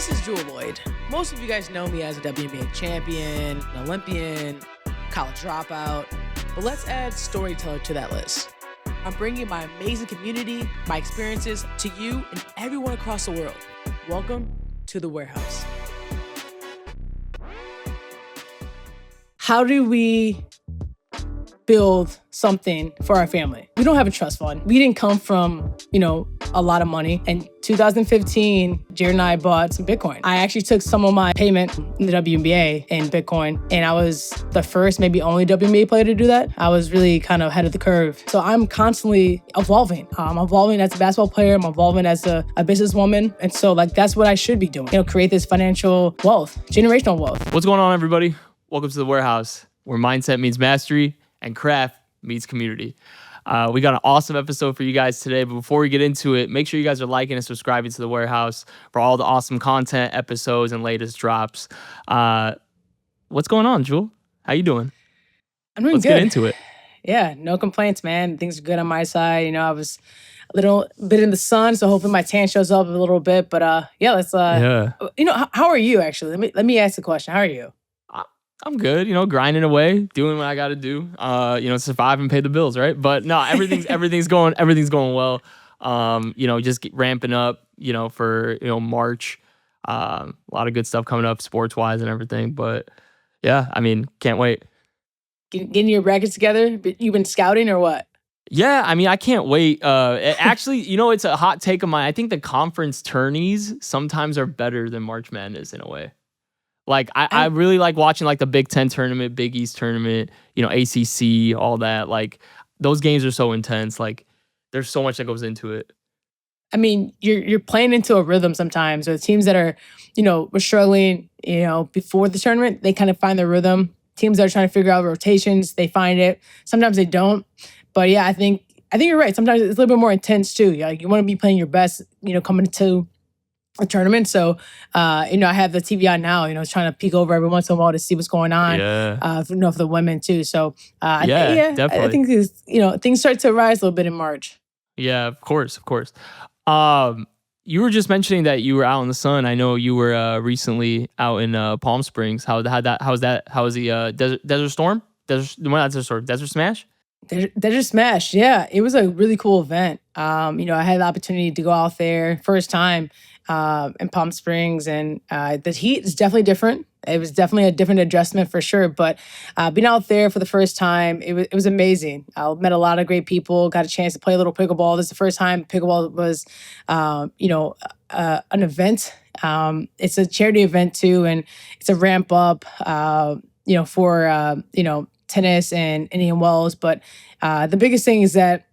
This is Jewell Loyd. Most of you guys know me as a WNBA champion, an Olympian, college dropout, but let's add storyteller to that list. I'm bringing my amazing community, my experiences to you and everyone across the world. Welcome to the warehouse. How do we build something for our family? We don't have a trust fund. We didn't come from, a lot of money. In 2015, Jared and I bought some Bitcoin. I actually took some of my payment in the WNBA in Bitcoin, and I was the first, maybe only WNBA player to do that. I was really kind of ahead of the curve. So I'm constantly evolving. I'm evolving as a basketball player. I'm evolving as a businesswoman. And so that's what I should be doing. Create this financial wealth, generational wealth. What's going on, everybody? Welcome to the warehouse, where mindset meets mastery and craft meets community. We got an awesome episode for you guys today, but before we get into it, make sure you guys are liking and subscribing to the warehouse for all the awesome content, episodes, and latest drops. What's going on, Jewell? How you doing? I'm doing Let's good. get into it. Yeah, no complaints, man. Things are good on my side. I was a little bit in the sun, so hopefully my tan shows up a little bit. But let's. How are you actually? Let me ask the question. How are you? I'm good, grinding away, doing what I got to do, survive and pay the bills, right? But no, everything's going well. Just ramping up, for March. A lot of good stuff coming up sports wise and everything. But yeah, can't wait. Getting your brackets together. You've been scouting or what? Yeah, I can't wait. Actually, it's a hot take of mine. I think the conference tourneys sometimes are better than March Madness in a way. I really like watching the Big Ten tournament, Big East tournament, ACC, all that. Those games are so intense. There's so much that goes into it. You're playing into a rhythm sometimes. Or the teams that are, were struggling, before the tournament, they kind of find their rhythm. Teams that are trying to figure out rotations, they find it. Sometimes they don't. But yeah, I think you're right. Sometimes it's a little bit more intense too. You want to be playing your best, coming into a tournament. So, I have the TV on now, trying to peek over every once in a while to see what's going on. Yeah. For the women too. So, definitely. I think things start to rise a little bit in March. Yeah, of course. You were just mentioning that you were out in the sun. I know you were recently out in Palm Springs. How was the Desert Storm? Desert Smash? Desert Smash. Yeah, it was a really cool event. I had the opportunity to go out there first time in Palm Springs, and the heat is definitely different. It was definitely a different adjustment for sure, but being out there for the first time, it was amazing. I met a lot of great people, got a chance to play a little pickleball. This is the first time pickleball was, an event. It's a charity event too, and it's a ramp up, for, tennis and Indian Wells. But the biggest thing is that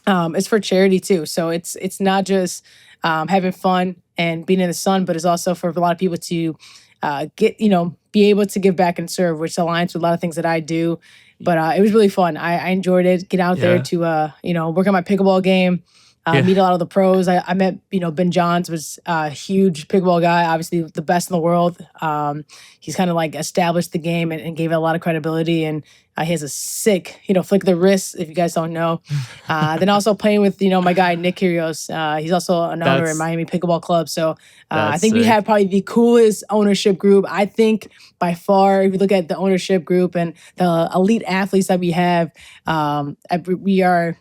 it's for charity too. So it's not just having fun and being in the sun, but it's also for a lot of people to be able to give back and serve, which aligns with a lot of things that I do. But it was really fun. I enjoyed it. Get out there to work on my pickleball game. Meet a lot of the pros. I met, Ben Johns was a huge pickleball guy, obviously the best in the world. He's kind of established the game and gave it a lot of credibility. And he has a sick, flick of the wrist, if you guys don't know. Then also playing with, my guy, Nick Kyrgios. He's also an owner at Miami Pickleball Club. So I think we have probably the coolest ownership group. I think by far, if you look at the ownership group and the elite athletes that we have, we are,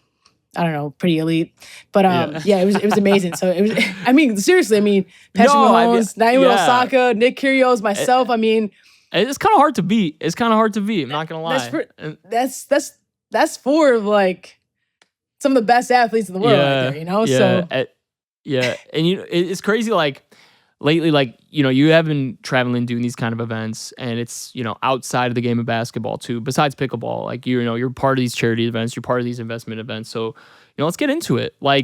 I don't know, pretty elite. But it was amazing. So it was, seriously, Patrick Mahomes, Naomi Osaka, Nick Kyrgios, myself, it's kind of hard to beat. I'm not gonna lie. That's for some of the best athletes in the world right there, So and it's crazy. Lately, you have been traveling, doing these kind of events, and it's outside of the game of basketball too. Besides pickleball, you're part of these charity events, you're part of these investment events. So let's get into it. Why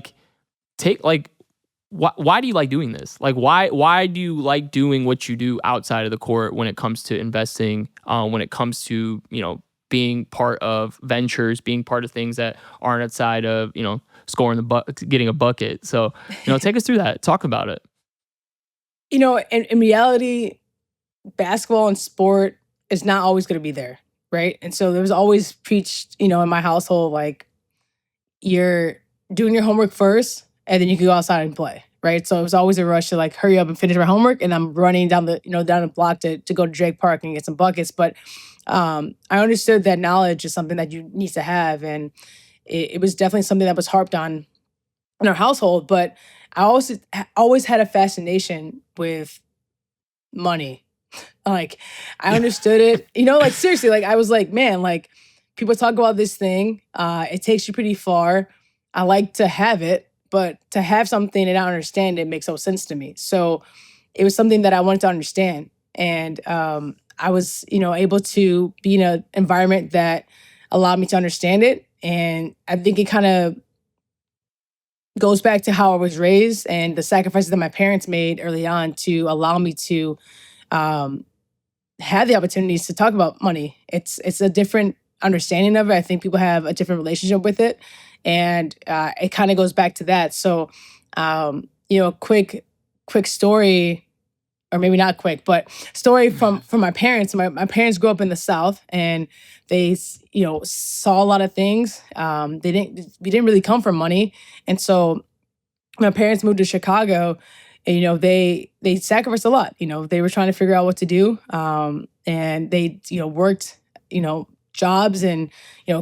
do you like doing this? Why do you like doing what you do outside of the court when it comes to investing, when it comes to, being part of ventures, being part of things that aren't outside of, scoring getting a bucket. So, take us through that. Talk about it. In reality, basketball and sport is not always going to be there, right? And so there was always preached, in my household, you're doing your homework first, and then you can go outside and play, right? So it was always a rush to like hurry up and finish my homework, and I'm running down the down the block to go to Drake Park and get some buckets. But I understood that knowledge is something that you need to have, and it was definitely something that was harped on in our household. But I also always had a fascination with money. Like I understood it, like seriously, like I was like, man, like people talk about this thing, it takes you pretty far. I like to have it, but to have something and not understand it makes no sense to me. So it was something that I wanted to understand. And I was, able to be in an environment that allowed me to understand it. And I think it kind of goes back to how I was raised and the sacrifices that my parents made early on to allow me to um, had the opportunities to talk about money. It's a different understanding of it. I think people have a different relationship with it, and it kind of goes back to that. So, quick story, or maybe not quick, but story from my parents. My parents grew up in the South, and they saw a lot of things. We didn't really come from money, and so my parents moved to Chicago, and they sacrificed a lot. They were trying to figure out what to do, and they worked jobs and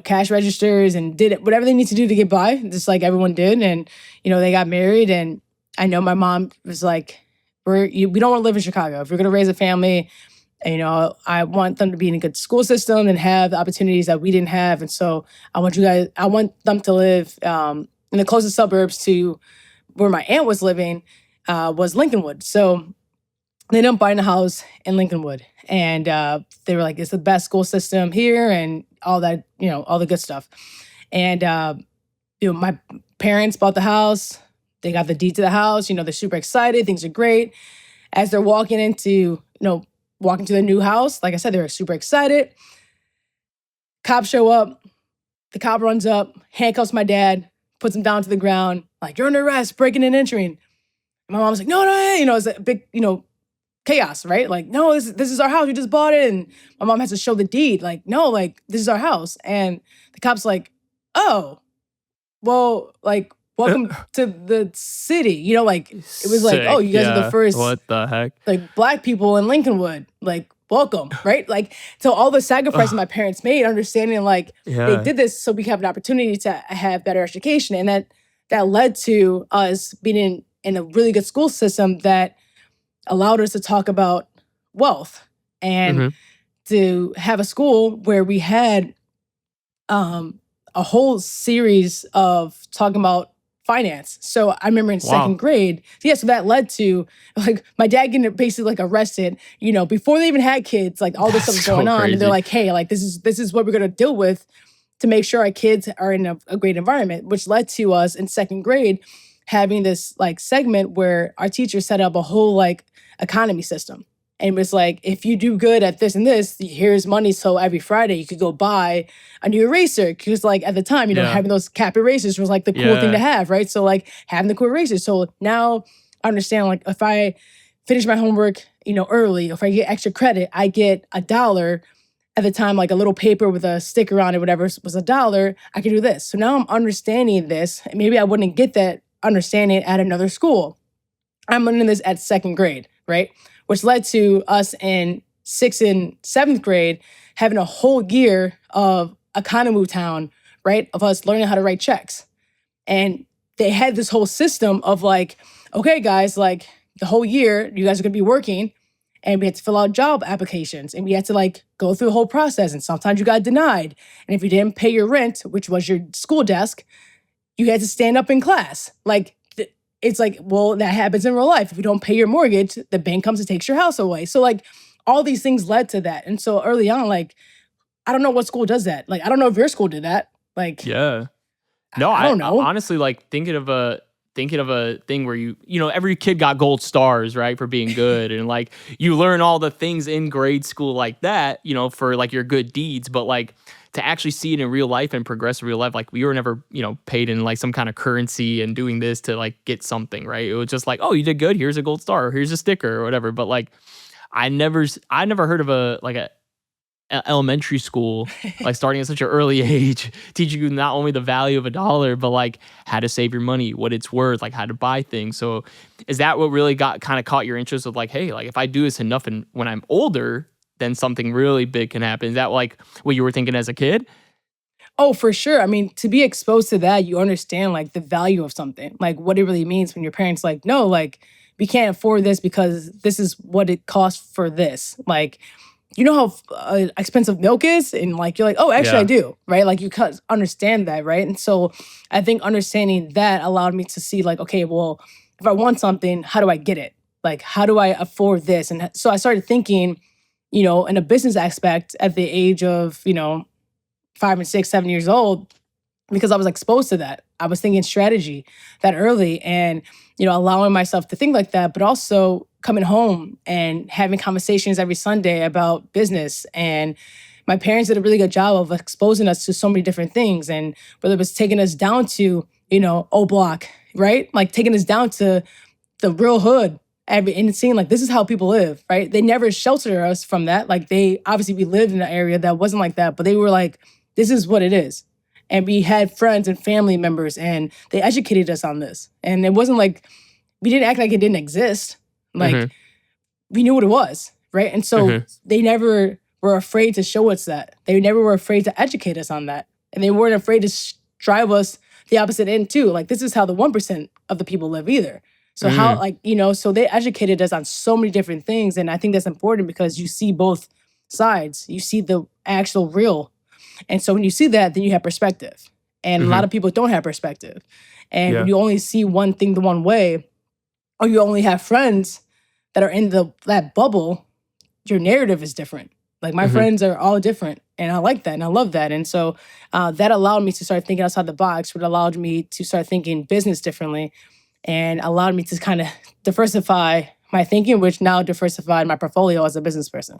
cash registers and did whatever they need to do to get by, just like everyone did. And they got married, and I know my mom was like, we don't want to live in Chicago. If we're gonna raise a family, I want them to be in a good school system and have the opportunities that we didn't have. And so I want them to live in the closest suburbs to where my aunt was living, was Lincolnwood. So they ended up buying a house in Lincolnwood. And they were like, it's the best school system here and all that, all the good stuff. And, my parents bought the house. They got the deed to the house. They're super excited. Things are great. As they're walking to the new house, like I said, they were super excited. Cops show up. The cop runs up, handcuffs my dad, puts him down to the ground, like, you're under arrest, breaking and entering. And my mom's like, no, it's a big, chaos, right? Like, no, this is our house. We just bought it. And my mom has to show the deed. Like, no, like, this is our house. And the cop's like, oh, well, like, welcome to the city. Like, it was like, oh, you guys are the first, what the heck? like, Black people in Lincolnwood. Like, welcome, right? Like, so all the sacrifices my parents made, understanding, like, they did this so we have an opportunity to have better education. And that led to us being in a really good school system that allowed us to talk about wealth and to have a school where we had a whole series of talking about finance. So I remember in second grade, so that led to like my dad getting basically like arrested, before they even had kids, like all this stuff was going on. And they're like, hey, like this is what we're gonna deal with to make sure our kids are in a great environment, which led to us in second grade having this like segment where our teacher set up a whole like economy system. And it was like, if you do good at this and this, here's money. So every Friday you could go buy a new eraser. Because like at the time, having those cap erasers was like the cool thing to have, right? So like having the cool erasers. So now I understand, like, if I finish my homework, early, if I get extra credit, I get $1. At the time, like a little paper with a sticker on it, whatever was $1, I could do this. So now I'm understanding this. And maybe I wouldn't get that understanding at another school. I'm learning this at second grade, right? Which led to us in 6th and 7th grade having a whole year of economy town, right? Of us learning how to write checks. And they had this whole system of like, okay, guys, like the whole year, you guys are gonna be working, and we had to fill out job applications, and we had to like go through the whole process. And sometimes you got denied. And if you didn't pay your rent, which was your school desk, you had to stand up in class. Like, it's like, well, that happens in real life. If you don't pay your mortgage, the bank comes and takes your house away. So like all these things led to that. And so early on, like, I don't know what school does that. Like, I don't know if your school did that. Like, yeah. No, I don't know. Honestly, like thinking of a thing where every kid got gold stars, right, for being good. And like you learn all the things in grade school like that, for like your good deeds. But like to actually see it in real life and progress in real life, like we were never, paid in like some kind of currency and doing this to like get something, right? It was just like, oh, you did good. Here's a gold star. Or here's a sticker or whatever. But like, I never heard of elementary school, like starting at such an early age, teaching you not only the value of a dollar, but like how to save your money, what it's worth, like how to buy things. So is that what really got kind of caught your interest of like, hey, like if I do this enough and when I'm older, then something really big can happen? Is that like what you were thinking as a kid? Oh, for sure. I mean, to be exposed to that, you understand like the value of something, like what it really means when your parents like, no, like we can't afford this because this is what it costs for this. Like, you know how expensive milk is, and like you're like, oh, actually, I Yeah. do, right? Like you understand that, right? And so I think understanding that allowed me to see like, okay, well, if I want something, how do I get it? Like, how do I afford this? And so I started thinking, in a business aspect at the age of 5 and 6, 7 years old, because I was exposed to that. I was thinking strategy that early and, allowing myself to think like that, but also coming home and having conversations every Sunday about business. And my parents did a really good job of exposing us to so many different things. And whether it was taking us down to, O Block, right? Like taking us down to the real hood and seeing like this is how people live, right? They never sheltered us from that. Like they obviously we lived in an area that wasn't like that, but they were like, this is what it is. And we had friends and family members and they educated us on this. And it wasn't like we didn't act like it didn't exist. Hmm. Like we knew what it was, right? And so Hmm. they never were afraid to show us that. They never were afraid to educate us on that. And they weren't afraid to drive us the opposite end too. Like this is how the 1% of the people live either. So how Hmm. like, so they educated us on so many different things. And I think that's important because you see both sides. You see the actual real. And so when you see that, then you have perspective. And a lot Hmm. of people don't have perspective. And when Yeah. you only see one thing the one way, or you only have friends that are in that bubble, your narrative is different. Like my Hmm. friends are all different, and I like that, and I love that, and so that allowed me to start thinking outside the box. What allowed me to start thinking business differently, and allowed me to kind of diversify my thinking, which now diversified my portfolio as a business person.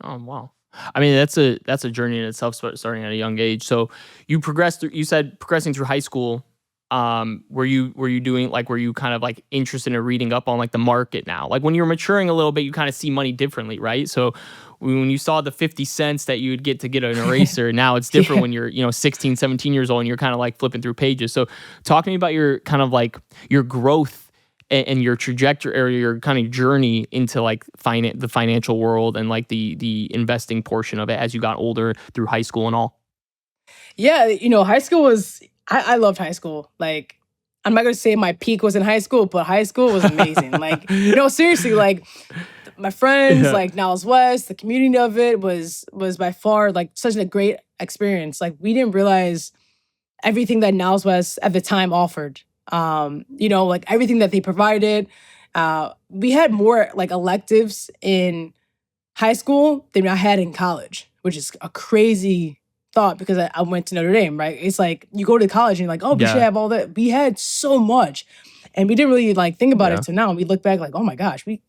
Oh wow. I mean, that's a journey in itself, starting at a young age. So you progressed through. You said progressing through high school. Were you doing like were you kind of like interested in reading up on like the market now? Like when you're maturing a little bit, you kind of see money differently, right? So when you saw the 50 cents that you would get to get an eraser, now it's different Yeah. when you're 16, 17 years old and you're kind of like flipping through pages. So talk to me about your kind of like your growth and your trajectory or your kind of journey into like the financial world and like the investing portion of it as you got older through high school and all. Yeah, high school was I loved high school. Like I'm not gonna say my peak was in high school, but high school was amazing. Like, seriously, like my friends, Yeah. like Niles West, the community of it was by far like such a great experience. Like we didn't realize everything that Niles West at the time offered. Like everything that they provided. We had more like electives in high school than I had in college, which is a crazy thought because I went to Notre Dame, right? It's like you go to college and you're like, oh, we should Yeah. have all that. We had so much. And we didn't really like think about it Yeah. till now. We look back like, oh my gosh, we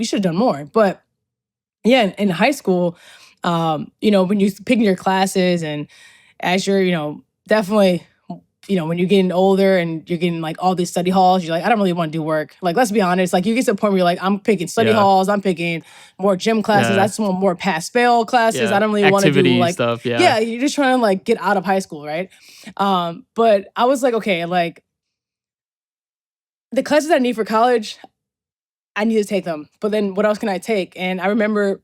should have done more. But yeah, in high school, when you picking your classes and as you're, definitely, when you're getting older and you're getting like all these study halls, you're like, I don't really want to do work. Like, let's be honest, like you get to the point where you're like, I'm picking study Yeah. halls, I'm picking more gym classes, I Yeah. just want more pass fail classes. I Yeah. don't really want to do Activity like, stuff. Yeah. yeah, you're just trying to like get out of high school, right? But I was like, okay, like the classes I need for college, I need to take them. But then what else can I take? And I remember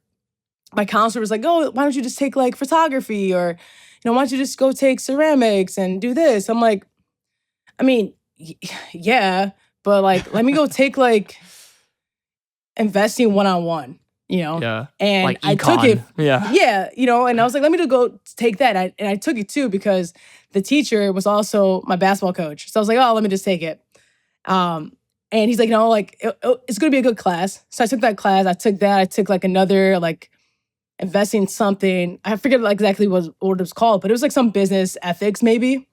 my counselor was like, "Oh, why don't you just take like photography or, why don't you just go take ceramics and do this?" I'm like, I mean, yeah, but like, let me go take like investing one on one, you know? Yeah. And Like I took it, econ. Yeah. yeah, and I was like, let me to go take that. And I took it too because the teacher was also my basketball coach. So I was like, oh, let me just take it. Um, and he's like, like it's gonna be a good class. So I took that class. I took that. I took like another like investing in something. I forget like exactly what it was called, but it was like some business ethics maybe.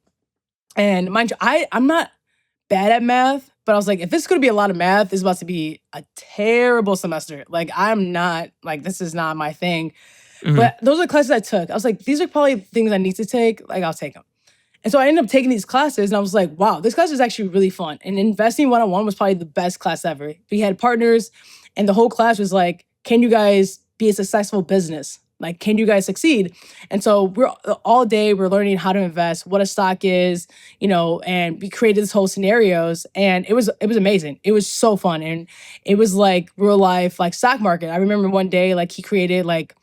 And mind you, I'm not bad at math, but I was like, if this is gonna be a lot of math, this is about to be a terrible semester. Like I'm not like this is not my thing. Hmm. But those are the classes I took. I was like, these are probably things I need to take. Like I'll take them. And so I ended up taking these classes and I was like, wow, this class is actually really fun. And investing one on one was probably the best class ever. We had partners and the whole class was like, can you guys be a successful business? Like, can you guys succeed? And so we're all day we're learning how to invest, what a stock is, and we created this whole scenarios, and it was amazing. It was so fun, and it was like real life, like stock market. I remember one day, like he created like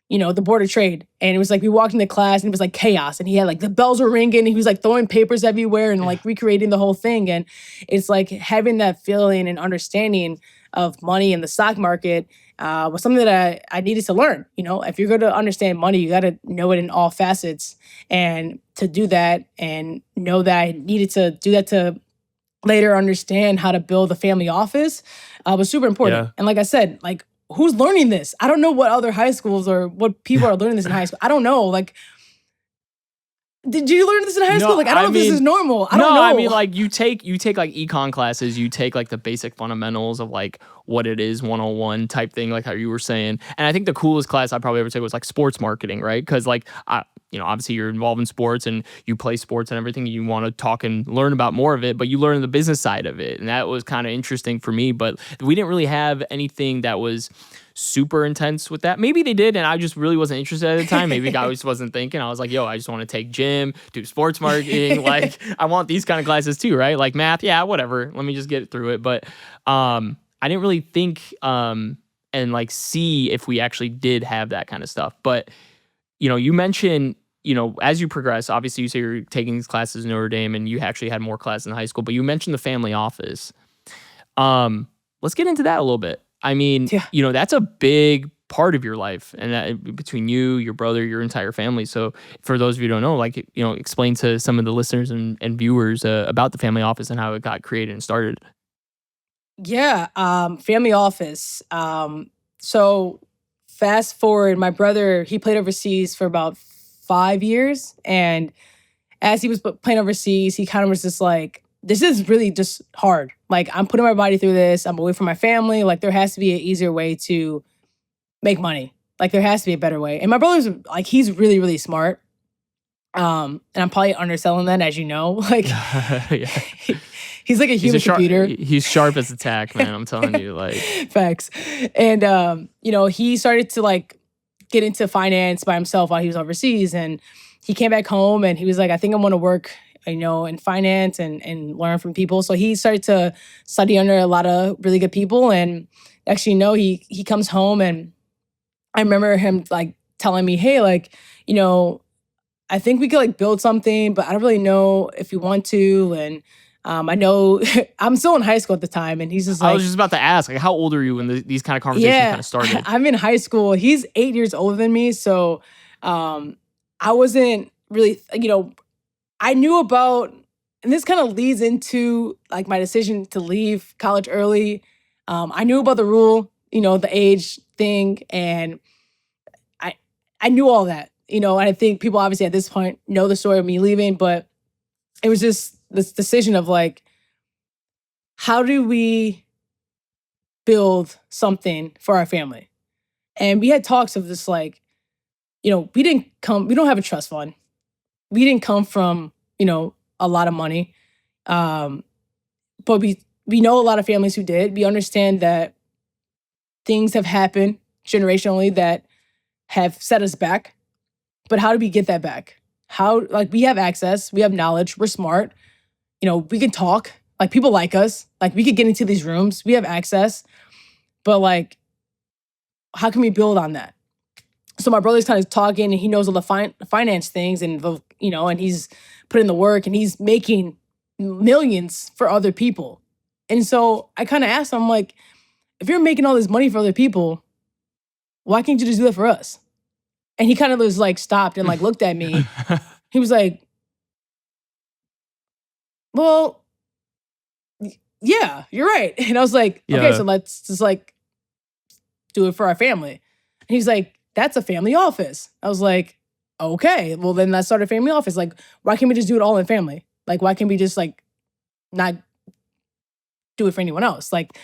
the board of trade. And it was like we walked into class and it was like chaos. And he had like the bells were ringing and he was like throwing papers everywhere and like recreating the whole thing. And it's like having that feeling and understanding of money in the stock market was something that I needed to learn. If you're going to understand money, you got to know it in all facets. And to do that and know that I needed to do that to later understand how to build a family office was super important. Yeah. And like I said, like, who's learning this? I don't know what other high schools or what people are learning this in high school. I don't know. Like, did you learn this in high school? Like, I don't know if this is normal. I don't know. I mean, like you take like econ classes, you take like the basic fundamentals of like what it is 101 type thing, like how you were saying. And I think the coolest class I probably ever took was like sports marketing, right? Because like obviously you're involved in sports and you play sports and everything. You want to talk and learn about more of it, but you learn the business side of it, and that was kind of interesting for me. But we didn't really have anything that was super intense with that. Maybe they did, and I just really wasn't interested at the time. Maybe I just wasn't thinking. I was like, yo, I just want to take gym, do sports marketing. Like, I want these kind of classes too, right? Like math, yeah, whatever. Let me just get through it. But I didn't really think and like see if we actually did have that kind of stuff. But you mentioned, as you progress, obviously you say you're taking these classes in Notre Dame and you actually had more classes in high school, but you mentioned the family office. Let's get into that a little bit. I mean, that's a big part of your life, and that, between you, your brother, your entire family. So for those of you who don't know, like, explain to some of the listeners and viewers about the family office and how it got created and started. Yeah, family office. So fast forward, my brother, he played overseas for about 5 years. And as he was playing overseas, he kind of was just like, this is really just hard. Like, I'm putting my body through this. I'm away from my family. Like, there has to be an easier way to make money. Like, there has to be a better way. And my brother's like, he's really, really smart. And I'm probably underselling that, as you know. Like, Yeah. he's like a human computer. He's sharp as a tack, man. I'm telling you, like. Facts. And he started to like get into finance by himself while he was overseas. And he came back home and he was like, I think I want to work, in finance and learn from people. So he started to study under a lot of really good people. And actually, he comes home, and I remember him like telling me, hey, like, I think we could like build something, but I don't really know if you want to. And I know I'm still in high school at the time, and he's just like, I was just about to ask, like, how old are you when these kind of conversations kind of started? I'm in high school. He's 8 years older than me. So I wasn't really, I knew about, and this kind of leads into like my decision to leave college early. I knew about the rule, the age thing, and I knew all that, and I think people obviously at this point know the story of me leaving, but it was just this decision of like, how do we build something for our family? And we had talks of this, like, we don't have a trust fund. We didn't come from, a lot of money. But we know a lot of families who did. We understand that things have happened generationally that have set us back. But how do we get that back? How, like, we have access, we have knowledge, we're smart, we can talk, like, people like us, like, we could get into these rooms, we have access, but like, how can we build on that? So my brother's kind of talking, and he knows all the finance things, and and he's putting in the work, and he's making millions for other people. And so I kind of asked him, I'm like, if you're making all this money for other people, why can't you just do that for us? And he kind of was like stopped and like looked at me. He was like, well, yeah, you're right. And I was like, okay, so let's just like do it for our family. And he's like, that's a family office. I was like, okay, well then let's start a family office. Like, why can't we just do it all in family? Like, why can't we just like not do it for anyone else? Like,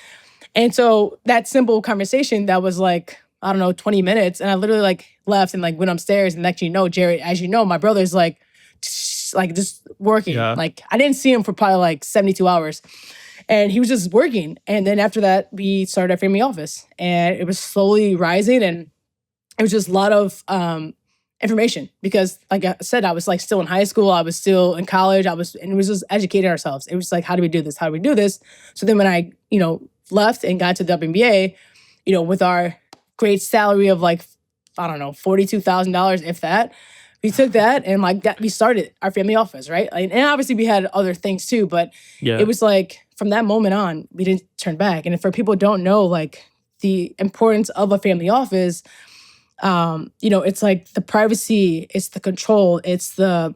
and so that simple conversation that was like, I don't know, 20 minutes. And I literally like left and like went upstairs. And next you know, Jared, as you know, my brother's like just working. Yeah. Like, I didn't see him for probably like 72 hours. And he was just working. And then after that, we started our family office. And it was slowly rising. And it was just a lot of information because, like I said, I was like still in high school, I was still in college, and it was just educating ourselves. It was like, how do we do this? How do we do this? So then when I, left and got to the WNBA, with our great salary of like, I don't know, $42,000, if that, we took that and like that, we started our family office, right? And obviously we had other things too, but it was like from that moment on, we didn't turn back. And for people who don't know, like the importance of a family office, it's like the privacy, it's the control, it's the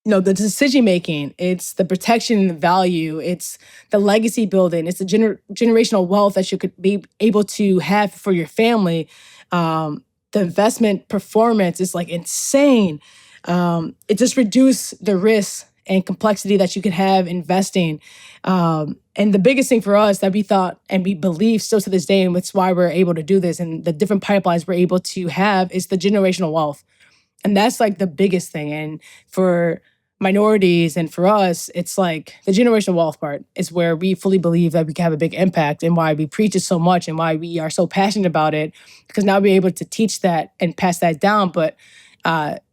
the decision making, it's the protection and the value, it's the legacy building, it's the generational wealth that you could be able to have for your family. The investment performance is like insane. It just reduced the risk and complexity that you could have investing. And the biggest thing for us that we thought and we believe still to this day, and it's why we're able to do this and the different pipelines we're able to have, is the generational wealth. And that's like the biggest thing. And for minorities and for us, it's like the generational wealth part is where we fully believe that we can have a big impact, and why we preach it so much and why we are so passionate about it, because now we're able to teach that and pass that down. But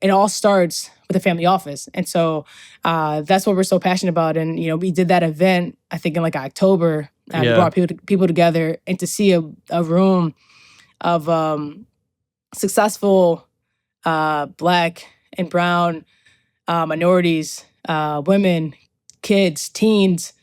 it all starts with a family office. And so that's what we're so passionate about. And, we did that event, I think in like October, and we brought people together, and to see a room of successful Black and brown minorities, women, kids, teens,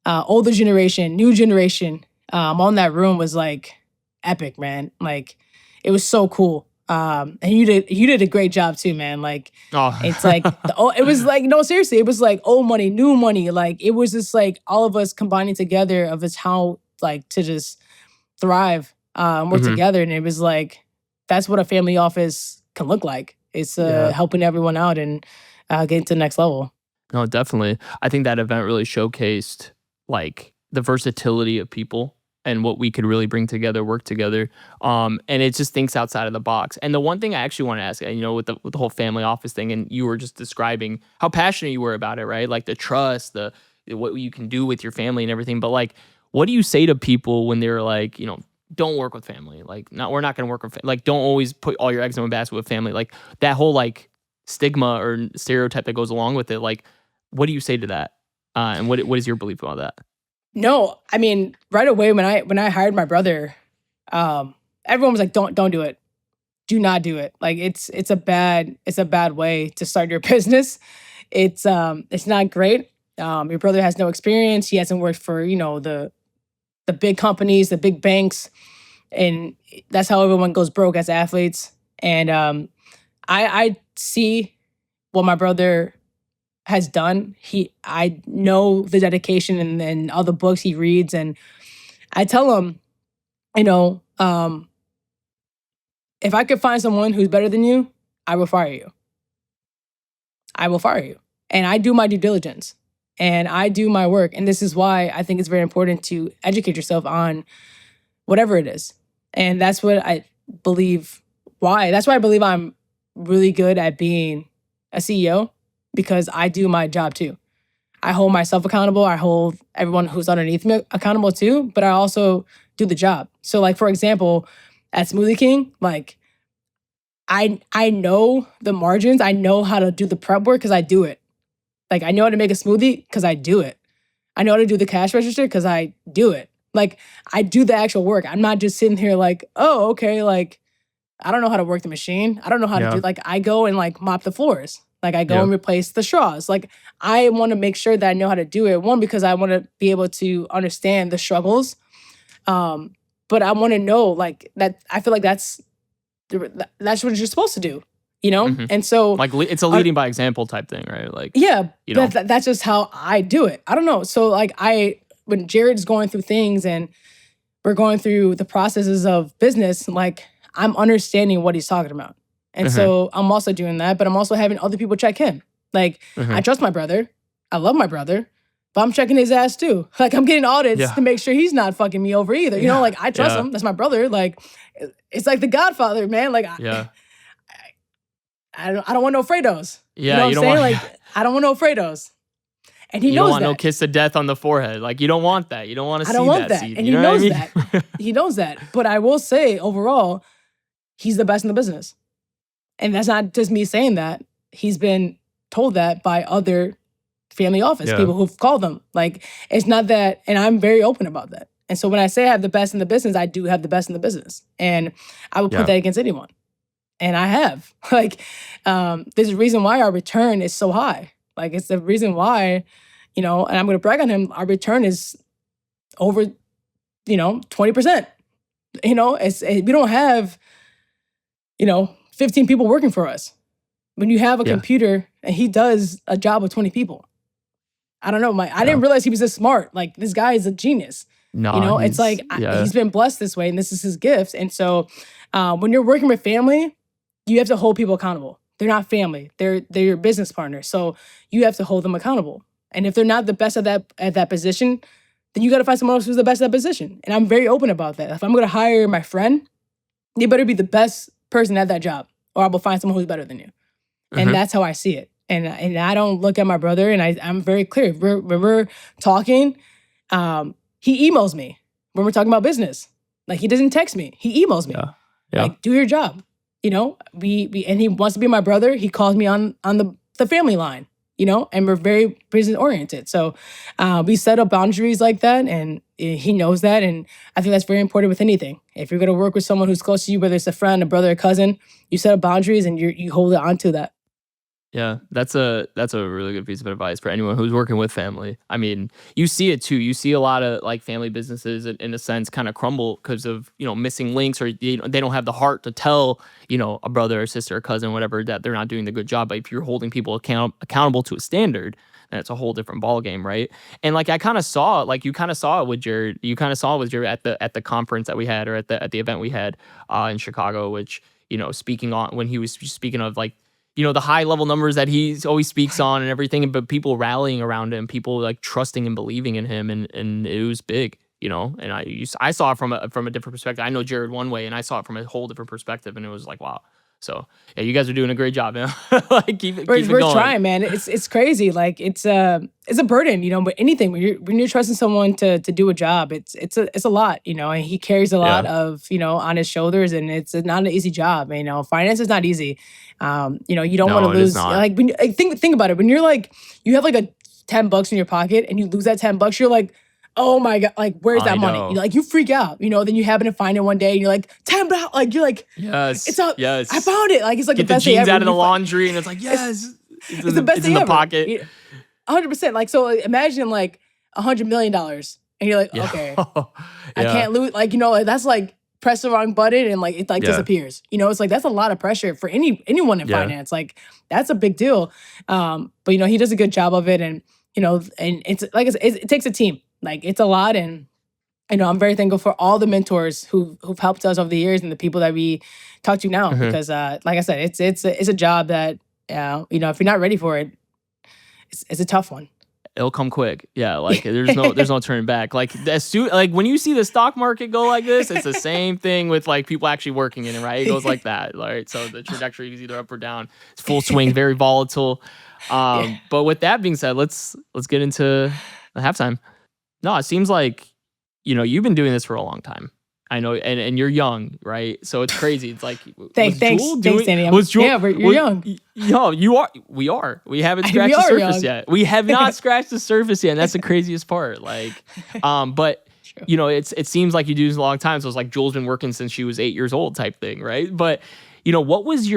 older generation, new generation, on that room was like epic, man. Like it was so cool. And you did a great job too, man. Like it's like it was like, no, seriously, it was like old money, new money. Like it was just like all of us combining together of just how like to just thrive, work together. And it was like that's what a family office can look like. It's helping everyone out and getting to the next level. No, definitely. I think that event really showcased like the versatility of people and what we could really bring together, work together. And it just thinks outside of the box. And the one thing I actually want to ask, with the whole family office thing, and you were just describing how passionate you were about it, right? Like the trust, the what you can do with your family and everything. But like, what do you say to people when they're like, don't work with family? Like, we're not going to work with like, don't always put all your eggs in one basket with family. Like that whole like stigma or stereotype that goes along with it. Like, what do you say to that? And what is your belief about that? No, I mean, right away when I hired my brother, everyone was like, don't do it. Do not do it. Like it's a bad way to start your business. It's not great. Your brother has no experience. He hasn't worked for, the big companies, the big banks, and that's how everyone goes broke as athletes. And I see what my brother has done. I know the dedication and all the books he reads, and I tell him, if I could find someone who's better than you, I will fire you. I will fire you. And I do my due diligence and I do my work. And this is why I think it's very important to educate yourself on whatever it is. And that's what I believe that's why I believe I'm really good at being a CEO, because I do my job too. I hold myself accountable. I hold everyone who's underneath me accountable too, but I also do the job. So like, for example, at Smoothie King, like I know the margins. I know how to do the prep work because I do it. Like I know how to make a smoothie because I do it. I know how to do the cash register because I do it. Like I do the actual work. I'm not just sitting here like, oh, okay, like I don't know how to work the machine. I don't know how to do, like I go and like mop the floors. Like I go and replace the straws. Like I want to make sure that I know how to do it. One, because I want to be able to understand the struggles. But I want to know like that. I feel like that's what you're supposed to do, And so like it's a leading by example type thing, right? Like, that's just how I do it. I don't know. So like when Jared's going through things and we're going through the processes of business, like I'm understanding what he's talking about. And so I'm also doing that, but I'm also having other people check him. Like, I trust my brother. I love my brother, but I'm checking his ass too. Like, I'm getting audits to make sure he's not fucking me over either. Like, I trust him. That's my brother. Like, it's like the Godfather, man. Like, I don't want no Fredos. Yeah, you know what I'm saying? Like, I don't want no Fredos. And he knows that. You don't want no kiss of death on the forehead. Like, you don't want that. You don't want to see that seed. And he knows that. He knows that. But I will say, overall, he's the best in the business. And that's not just me saying that. He's been told that by other family office Yeah. people who've called them. Like, it's not that, and I'm very open about that. And so when I say I have the best in the business, I do have the best in the business. And I would Yeah. put that against anyone. And I have. Like, there's a reason why our return is so high. Like, it's the reason why, and I'm going to brag on him, our return is over, 20%. We don't have, 15 people working for us. When you have a Yeah. computer and he does a job of 20 people. I don't know, I didn't realize he was this smart. Like, this guy is a genius. No, It's like, he's been blessed this way and this is his gift. And so when you're working with family, you have to hold people accountable. They're not family. They're your business partners. So you have to hold them accountable. And if they're not the best at that position, then you got to find someone else who's the best at that position. And I'm very open about that. If I'm going to hire my friend, they better be the best person at that job, or I will find someone who's better than you. And that's how I see it. And I don't look at my brother, and I'm very clear. When we're talking, he emails me when we're talking about business. Like, he doesn't text me. He emails me. Yeah. Like, do your job. We and he wants to be my brother. He calls me on the family line, and we're very business oriented. So we set up boundaries like that, and he knows that. And I think that's very important with anything. If you're going to work with someone who's close to you, whether it's a friend, a brother, a cousin, you set up boundaries and you hold it onto that. Yeah, that's a really good piece of advice for anyone who's working with family. I mean, you see it too. You see a lot of like family businesses in a sense kind of crumble because of, missing links, or they don't have the heart to tell, a brother or sister or cousin, whatever, that they're not doing the good job. But if you're holding people accountable to a standard, then it's a whole different ballgame, right? And like, I kind of saw it, like you kind of saw it with Jared. You kind of saw it with Jared at the conference that we had, or at the event we had in Chicago, which, speaking on when he was speaking of like, the high level numbers that he always speaks on and everything, but people rallying around him, people like trusting and believing in him, and it was big, and I saw it from a different perspective. I know Jared one way, and I saw it from a whole different perspective, and it was like, wow. So yeah, you guys are doing a great job, man. Like, keep it We're going. trying, man. It's crazy. Like, it's a burden, but anything when you're trusting someone to do a job, it's a lot, and he carries a lot of, on his shoulders, and it's not an easy job. Finance is not easy. You don't want to No, it is lose. not. Like, think about it. When you're like, you have like a $10 in your pocket and you lose that $10, you're like, oh my God, like, where's that money? know. You freak out, then you happen to find it one day and you're like, $10, like, you're like, Yes, yes, I found it. Like, it's like get the best the jeans day ever. out of the laundry, and it's like, yes, it's the best it's thing in the ever. pocket. 100%. Like, so imagine like $100 million, and you're like, okay, I can't lose. Like, that's like press the wrong button and like it like disappears. It's like that's a lot of pressure for anyone in finance. Like, that's a big deal. But he does a good job of it, and and it's like it takes a team. Like, it's a lot, and I'm very thankful for all the mentors who've helped us over the years, and the people that we talk to now. Because like I said, it's a job that if you're not ready for it, it's a tough one. It'll come quick. Yeah, like there's no turning back. Like, when you see the stock market go like this, it's the same thing with like people actually working in it, right? It goes like that. Right. So the trajectory is either up or down. It's full swing, very volatile. But with that being said, let's get into the halftime. No, it seems like you've been doing this for a long time. I know, and you're young, right? So it's crazy. It's like, thanks, Danny. You're young. Yo, you are. We are. We haven't scratched the surface yet. We have not scratched the surface yet, and that's the craziest part. Like, but it seems like you do this a long time. So it's like Jewell's been working since she was 8 years old, type thing, right? But what was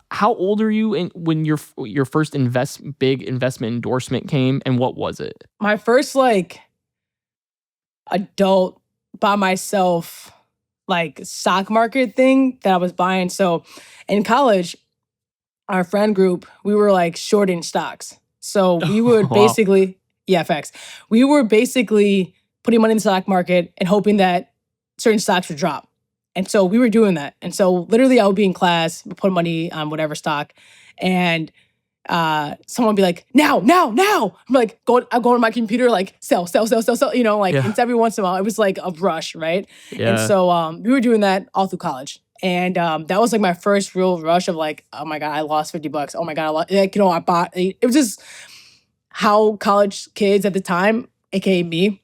how old are you when your first big investment endorsement came, and what was it? My first like adult by myself like stock market thing that I was buying. So in college, our friend group, we were like shorting stocks. So we would basically, facts. We were basically putting money in the stock market and hoping that certain stocks would drop. And so we were doing that. And so literally I would be in class, put money on whatever stock, and someone would be like, now. I'm like, I'm going to my computer, like sell. And every once in a while, it was like a rush, right? Yeah. And so we were doing that all through college. And that was like my first real rush of like, oh my God, I lost $50. Oh my God, I bought, it was just how college kids at the time, AKA me,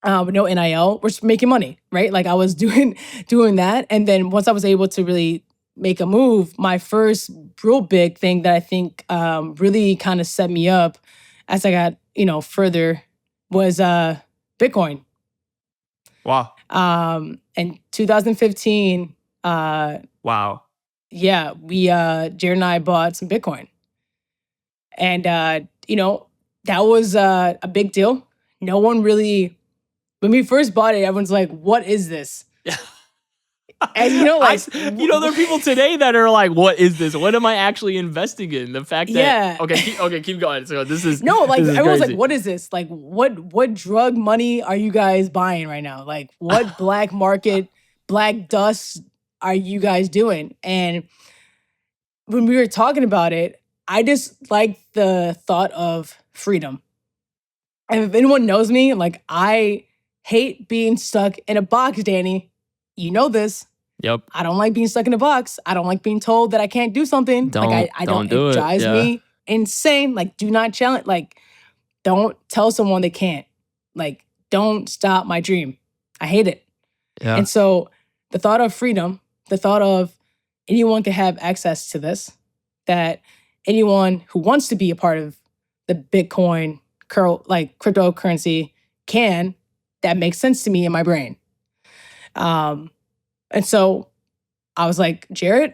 with no NIL, we're just making money, right? Like I was doing that, and then once I was able to really make a move, my first real big thing that I think really kind of set me up as I got further was Bitcoin. Wow. In 2015, Wow. yeah, we Jared and I bought some Bitcoin, and that was a big deal. No one really, when we first bought it, everyone's like, "What is this?" Yeah. And There are people today that are like, "What is this? What am I actually investing in?" The fact that yeah, keep going. So this is no, like this is everyone's crazy. like, "What is this? Like, what drug money are you guys buying right now? Like, what black market, black dust are you guys doing?" And when we were talking about it, I just like the thought of freedom. And if anyone knows me, like I hate being stuck in a box, Danny. You know this. Yep. I don't like being stuck in a box. I don't like being told that I can't do something. Like I don't, Don't it do it. drives Yeah. me insane. Like, do not challenge, like, don't tell someone they can't. Like, don't stop my dream. I hate it. Yeah. And so the thought of freedom, the thought of anyone can have access to this, that anyone who wants to be a part of the Bitcoin like cryptocurrency can, that makes sense to me in my brain. And so I was like, Jared,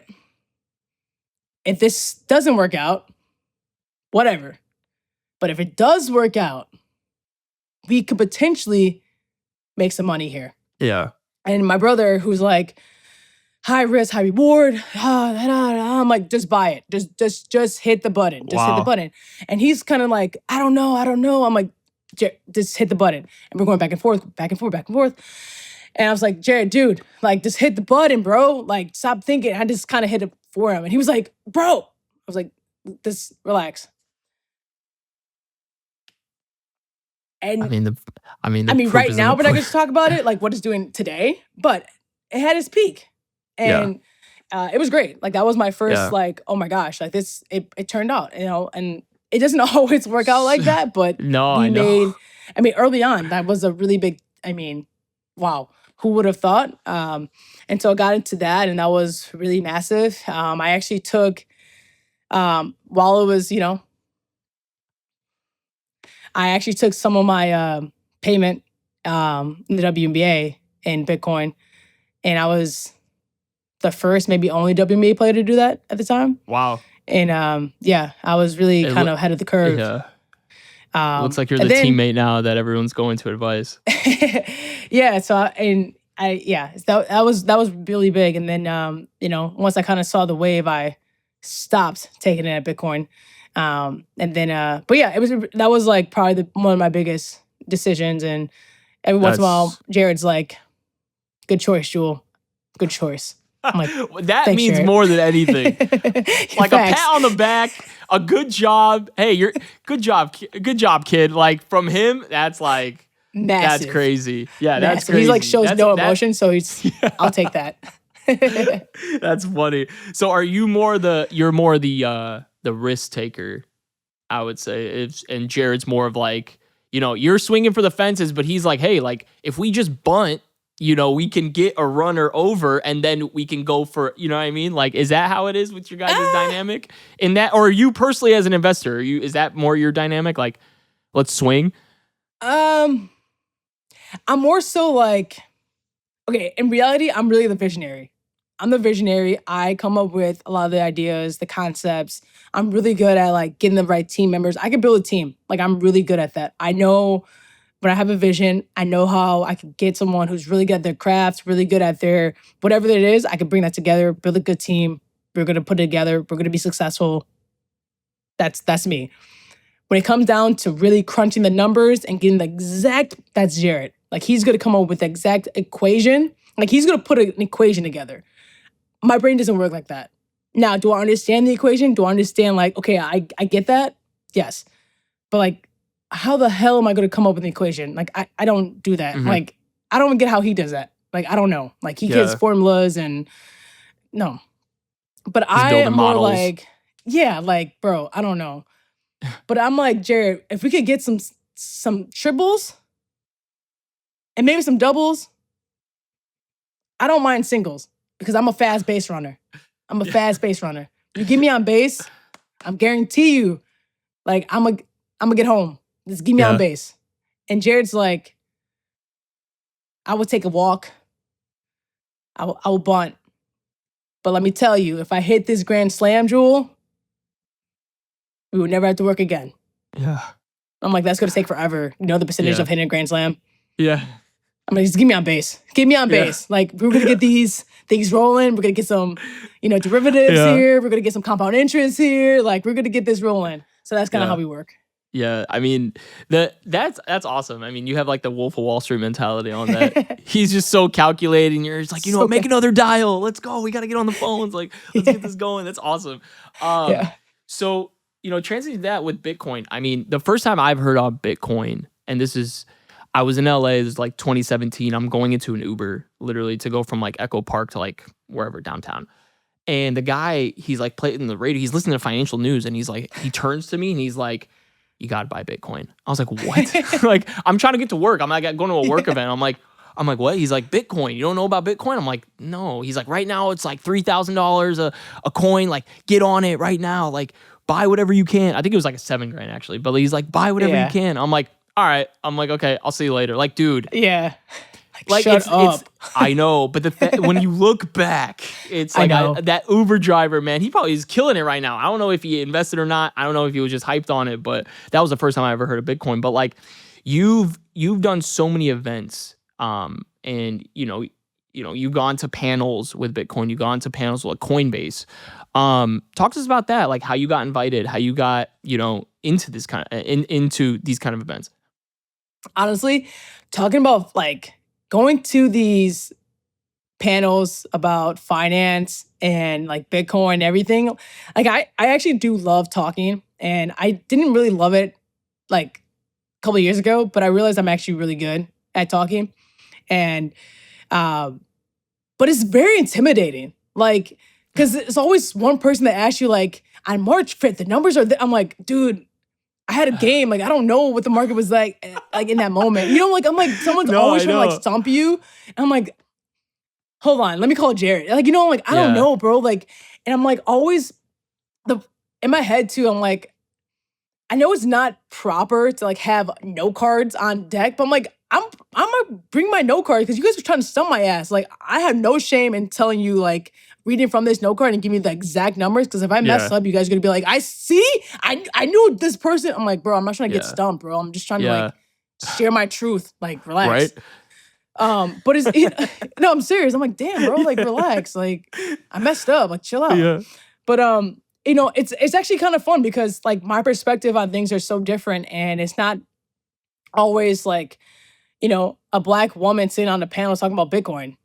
if this doesn't work out, whatever. But if it does work out, we could potentially make some money here. Yeah. And my brother, who's like, high risk, high reward. I'm like, just buy it. Just hit the button. Just hit the button. And he's kind of like, I don't know. I'm like, just hit the button. And we're going back and forth, back and forth, back and forth. And I was like, Jared, dude, like, just hit the button, bro. Like, stop thinking. I just kind of hit it for him. And he was like, bro. I was like, just relax. And I mean, the proof right is in now the we're not going pudding. to talk about it, like what it's doing today, but it had its peak. And it was great. Like that was my first, like, oh my gosh, like this, it turned out, and it doesn't always work out like that, but No, we I know. early on, that was a really big, wow, who would have thought? And so I got into that, and that was really massive. I actually took, while it was, I actually took some of my payment in the WNBA in Bitcoin, and I was the first, maybe only WNBA player to do that at the time. Wow. And I was really kind of ahead of the curve. Yeah. Looks like you're the teammate now that everyone's going to advise. Yeah. So that was really big. And then once I kind of saw the wave, I stopped taking it at Bitcoin. And then but yeah, that was like probably one of my biggest decisions. And every once in a while, Jared's like, "Good choice, Jewell. Good choice." I'm like, that thanks, means Jared. more than anything. Like Facts. a pat on the back, a good job. Hey, you're good job, kid. Like from him, that's like massive. That's crazy. Yeah, massive. That's crazy. He's like shows no emotion, so he's I'll take that. That's funny. So are you more the risk taker, I would say. And Jared's more of like, you're swinging for the fences, but he's like, hey, like if we just bunt, we can get a runner over and then we can go for, you know what I mean? Like, is that how it is with your guys' dynamic in that? Or you personally as an investor, is that more your dynamic? Like, let's swing? I'm more so like, okay, in reality, I'm really the visionary. I'm the visionary. I come up with a lot of the ideas, the concepts. I'm really good at like getting the right team members. I can build a team. Like I'm really good at that. I know when I have a vision, I know how I can get someone who's really good at their crafts, really good at their whatever it is. I can bring that together, build a good team. We're gonna put it together. We're gonna be successful. That's me. When it comes down to really crunching the numbers and getting the exact, that's Jared. Like he's gonna come up with the exact equation. Like he's gonna put an equation together. My brain doesn't work like that. Now, do I understand the equation? Do I understand like, okay, I get that? Yes. But like, how the hell am I going to come up with an equation? Like, I don't do that. Mhm. Like, I don't get how he does that. Like, I don't know. Like, he gets formulas and no. But I am more like, yeah, like, bro, I don't know. But I'm like, Jared, if we could get some triples, and maybe some doubles. I don't mind singles because I'm a fast base runner. I'm a fast base runner. You get me on base, I'm guarantee you, like I'm gonna get home. Just get me on base. And Jared's like, I will take a walk. I will bunt. But let me tell you, if I hit this grand slam, Jewell, we would never have to work again. Yeah. I'm like, that's gonna take forever. You know the percentage of hitting a grand slam? Yeah. I'm like, just get me on base. Get me on base. Like, we're gonna get these things rolling. We're gonna get some, derivatives here. We're gonna get some compound interest here. Like, we're gonna get this rolling. So that's kind of how we work. Yeah, I mean, that's awesome. I mean, you have like the Wolf of Wall Street mentality on that. He's just so calculating. You're just like, what, make another dial. Let's go. We got to get on the phones. Like, let's get this going. That's awesome. So, translating that with Bitcoin, I mean, the first time I've heard of Bitcoin, and I was in LA, it was like 2017. I'm going into an Uber, literally, to go from like Echo Park to like wherever downtown. And the guy, he's like playing the radio. He's listening to financial news, and he turns to me and he's like, you gotta buy Bitcoin. I was like, what? Like, I'm trying to get to work. I'm like going to a work event. I'm like, what? He's like, Bitcoin. You don't know about Bitcoin? I'm like, no. He's like, right now it's like $3,000 a coin. Like, get on it right now. Like, buy whatever you can. I think it was like a $7,000 actually. But he's like, buy whatever you can. I'm like, all right. I'm like, okay, I'll see you later. Like, dude. Yeah. Like, shut up. I know, but when you look back, it's like that Uber driver, man, he probably is killing it right now. I don't know if he invested or not. I don't know if he was just hyped on it, but that was the first time I ever heard of Bitcoin. But like, you've done so many events, and you've gone to panels with Bitcoin, you've gone to panels with Coinbase. Talk to us about that, like how you got invited, how you got into this kind of into these kind of events. Honestly, talking about like going to these panels about finance and like Bitcoin and everything, like I actually do love talking, and I didn't really love it like a couple of years ago, but I realized I'm actually really good at talking. And but it's very intimidating, like, because it's always one person that asks you like, on March 5th, the numbers are I'm like, dude, I had a game. Like, I don't know what the market was like in that moment. Like, I'm like, someone's always trying to like stump you. And I'm like, hold on, let me call Jared. Like, I'm like, I don't know, bro. Like, and I'm like, always in my head too, I'm like, I know it's not proper to like have note cards on deck, but I'm like, I'm gonna bring my note card because you guys were trying to stump my ass. Like, I have no shame in telling you, like, reading from this note card and give me the exact numbers, because if I mess up, you guys are gonna be like, I knew this person. I'm like, bro, I'm not trying to get stumped, bro. I'm just trying to like share my truth. Like, relax. Right. But no, I'm serious. I'm like, damn, bro, like, relax. Like, I messed up. Like, chill out. Yeah. But it's actually kind of fun because like my perspective on things are so different, and it's not always like, a Black woman sitting on the panel talking about Bitcoin.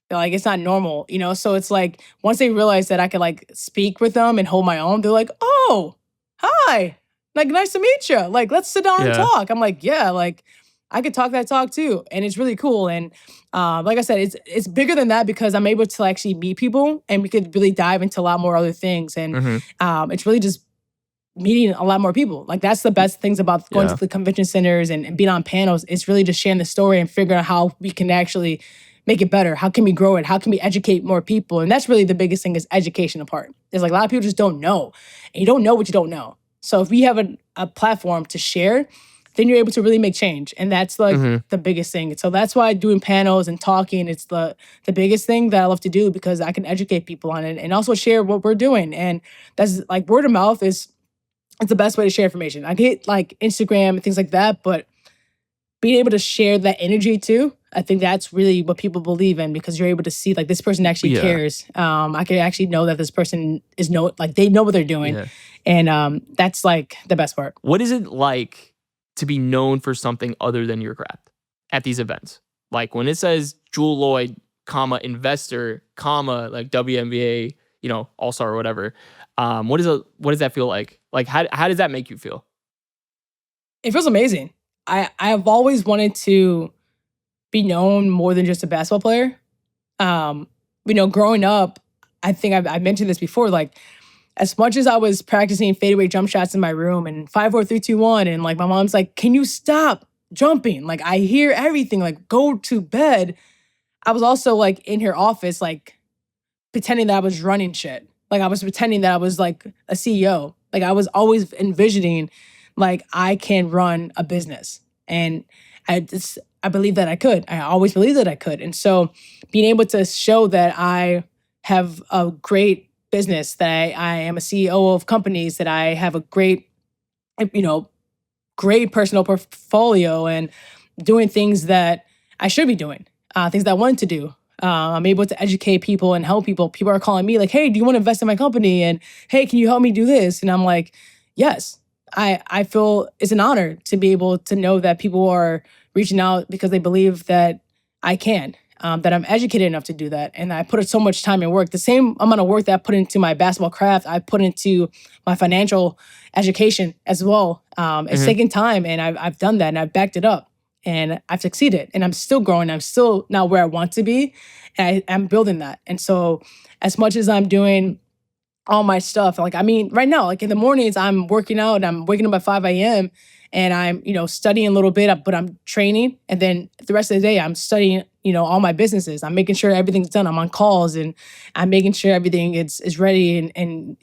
Like, it's not normal, So it's like, once they realize that I can like speak with them and hold my own, they're like, oh, hi, like, nice to meet you. Like, let's sit down and talk. I'm like, yeah, like, I could talk that talk too. And it's really cool. And like I said, it's bigger than that because I'm able to actually meet people, and we could really dive into a lot more other things. And it's really just meeting a lot more people. Like, that's the best things about going to the convention centers and being on panels. It's really just sharing the story and figuring out how we can actually make it better. How can we grow it? How can we educate more people? And that's really the biggest thing, is education part. It's like a lot of people just don't know. And you don't know what you don't know. So if we have a platform to share, then you're able to really make change. And that's like the biggest thing. So that's why doing panels and talking, it's the biggest thing that I love to do, because I can educate people on it and also share what we're doing. And that's like, word of mouth it's the best way to share information. I get like Instagram and things like that, but being able to share that energy too, I think that's really what people believe in, because you're able to see like this person actually cares. I can actually know that this person they know what they're doing. Yeah. And that's like the best part. What is it like to be known for something other than your craft at these events? Like when it says Jewell Loyd, investor, like WNBA, all-star or whatever. What does that feel like? Like how does that make you feel? It feels amazing. I've always wanted to be known more than just a basketball player. Growing up, I think I mentioned this before, like, as much as I was practicing fadeaway jump shots in my room and 5, 4, 3, 2, 1, and like my mom's like, can you stop? jumping. Like I hear everything. Like go to bed. I was also like in her office, like pretending that I was running shit. Like I was pretending that I was like a CEO. Like I was always envisioning like I can run a business. And I believe that I could. I always believed that I could. And so being able to show that I have a great business, that I am a CEO of companies, that I have a great, you know, great personal portfolio and doing things that I should be doing, things that I wanted to do. I'm able to educate people and help people. People are calling me like, "Hey, do you want to invest in my company?" And "Hey, can you help me do this?" And I'm like, "Yes." I feel it's an honor to be able to know that people are reaching out because they believe that I can, that I'm educated enough to do that, and I put in so much time and work. The same amount of work that I put into my basketball craft, I put into my financial education as well. It's Hmm. taken time, and I've done that, and I've backed it up, and I've succeeded, and I'm still growing. I'm still not where I want to be, and I'm building that. And so, as much as I'm doing all my stuff, like I mean, right now, like in the mornings, I'm working out, and I'm waking up at 5 a.m. and I'm studying a little bit, but I'm training, and then the rest of the day, I'm studying. All my businesses. I'm making sure everything's done. I'm on calls, and I'm making sure everything is ready, and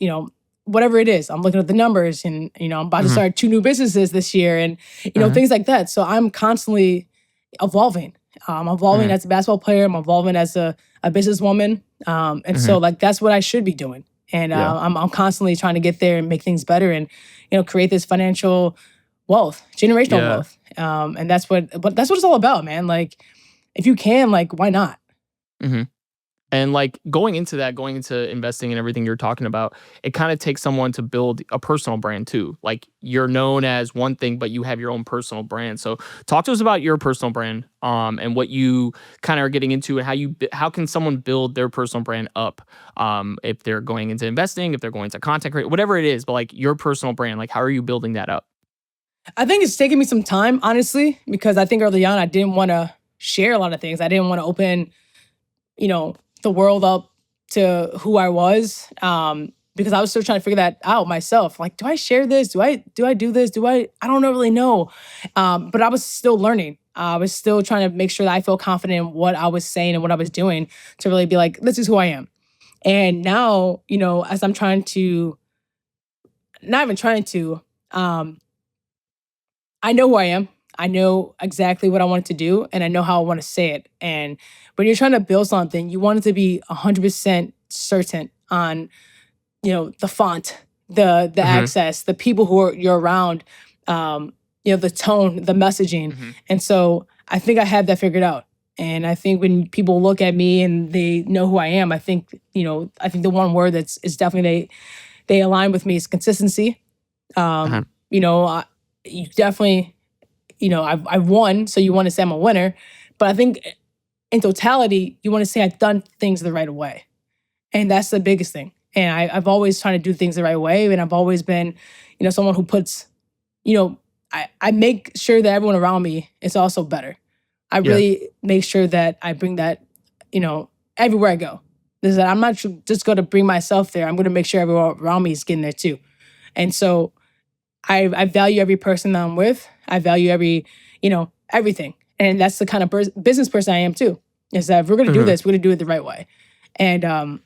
whatever it is. I'm looking at the numbers, and I'm about to Hmm. start 2 new businesses this year, and Hmm. things like that. So I'm constantly evolving. I'm evolving Hmm. as a basketball player. I'm evolving as a businesswoman. And Hmm. so like that's what I should be doing. And Yeah. I'm constantly trying to get there and make things better, and create this financial wealth, generational Yeah. wealth. And that's what it's all about, man. Like if you can, like why not? Hmm. And like going into investing and everything you're talking about, it kind of takes someone to build a personal brand too. Like you're known as one thing, but you have your own personal brand. So talk to us about your personal brand, and what you kind of are getting into, and how can someone build their personal brand up, if they're going into investing, if they're going to content create, whatever it is, but like your personal brand, like how are you building that up? I think it's taken me some time, honestly, because I think early on I didn't want to share a lot of things. I didn't want to open you know, the world up to who I was. Because I was still trying to figure that out myself. Like, do I share this? Do I do this? I don't really know. But I was still learning. I was still trying to make sure that I feel confident in what I was saying and what I was doing to really be like, this is who I am. And now, as I'm trying to, not even trying to, um, I know who I am. I know exactly what I want to do, and I know how I want to say it. And when you're trying to build something, you want it to be 100% certain on, the font, the Hmm. access, the people you're around, the tone, the messaging. Hmm. And so I think I have that figured out. And I think when people look at me and they know who I am, I think the one word that's is definitely they align with me is consistency. Uh-huh. Um, you definitely I've won, so you want to say I'm a winner. But I think in totality, you want to say I've done things the right way. And that's the biggest thing. And I've always tried to do things the right way. And I've always been, someone who puts, you know, I make sure that everyone around me is also better. I Yeah. really make sure that I bring that, everywhere I go. Is that I'm not just going to bring myself there. I'm going to make sure everyone around me is getting there too. And so I value every person that I'm with. I value everything. And that's the kind of business person I am too. Is that if we're going to do Hmm. this, we're going to do it the right way. And